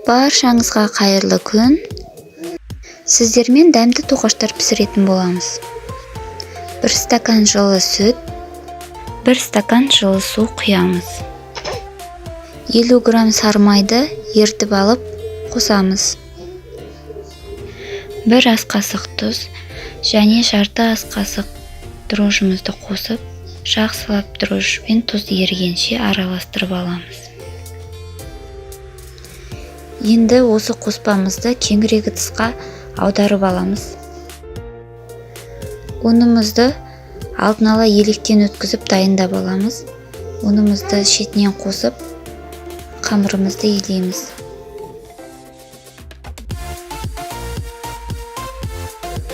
Баршаңызға қайырлы күн. Сіздермен дәмді тоқаштар пісіретін боламыз. 1 стакан жылы сүт, 1 стакан жылы су құямыз. 50 грамм сары майды ертіп алып қосамыз. 1 ас қасық тұз және жарты ас қасық дрожжымызды қосып, жақсылап дрожж пен тұз ерігенше араластырып аламыз. Енді осы қоспамызды кеңірек ыдысқа аударып аламыз. Ұнымызды алдын ала електен өткізіп дайындап аламыз. Ұнымызды шетінен қосып, қамырымызды илейміз.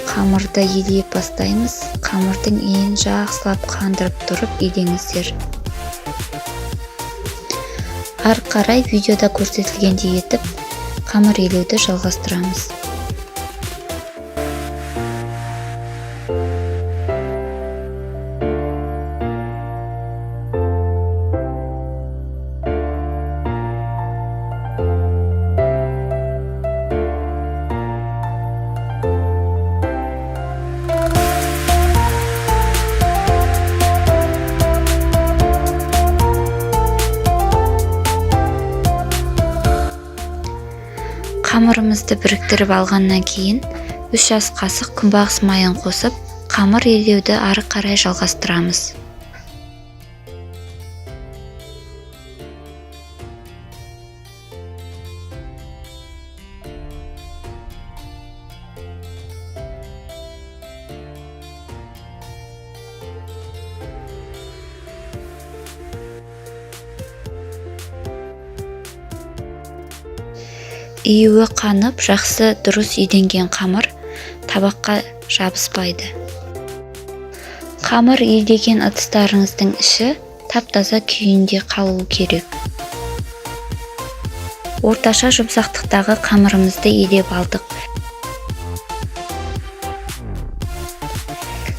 Қамырды илей бастаймыз. Қамырдың иін жақсылап қандырып тұрып илеңіздер. Ары қарай видеода көрсетілгендей етіп, қамыр илеуді жалғастырамыз. Қамырымызды біріктіріп алғаннан кейін 3 ас қасық күнбағыс майын қосып, қамыр илеуді ары қарай жалғастырамыз. Июі қанып, жақсы дұрыс үйденген қамыр табаққа жабыспайды. Қамыр үйдеген ыдыстарыңыздың іші тап-таза күйінде қалуы керек. Орташа жұмсақтықтағы қамырымызды илеп алдық.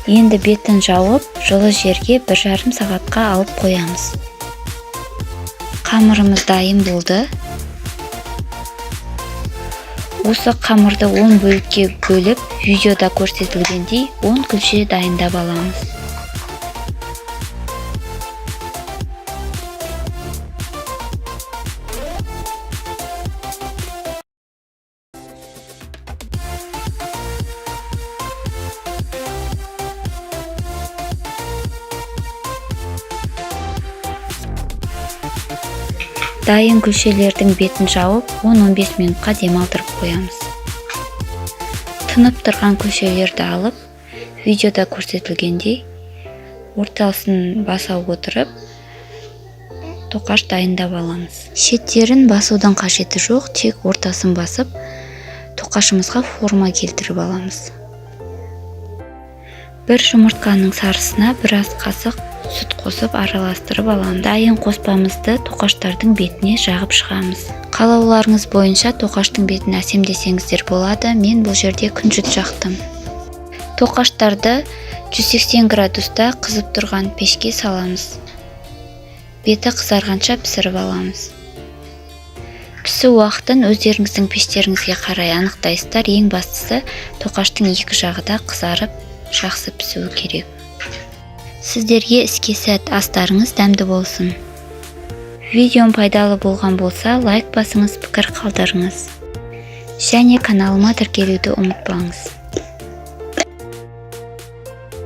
Енді бетін жауып, жылы жерге 1,5 сағатқа алып қоямыз. Қамырымыз дайын болды. Осы қамырды 10 бөлікке бөліп, видеода көрсетілгендей 10 күлше дайындап аламыз. Дайын күлшелердің бетін жауып, 10-15 минутқа демалдырып қоямыз. Тынып тұрған күлшелерді алып, видеода көрсетілгендей, ортасын баса отырып, тоқаш дайындап аламыз. Шеттерін басудың қажеті жоқ, тек ортасын басып, тоқашымызға форма келтіріп аламыз. 1 жұмыртқаның сарысына 1 ас қасық сүт қосып араластырып аламыз. Дайын қоспамызды тоқаштардың бетіне жағып шығамыз. Қалауларыңыз бойынша тоқаштың бетін әсемдесеңіздер болады. Мен бұл жерде күнжіт жақтым. Тоқаштарды 180 градуста қызып тұрған пешке саламыз. Беті қызарғанша пісіріп аламыз. Пісу уақытын өздеріңіздің пештеріңізге қарай анықтайсыздар. Ең бастысы тоқаштың екі жағы да қызарып, жақсы пісуі керек. Сіздерге іске сәт, астарыңыз дәмді болсын. Видеом пайдалы болған болса, лайк басыңыз, пікір қалдырыңыз. Және каналыма тіркелуді ұмытпаңыз.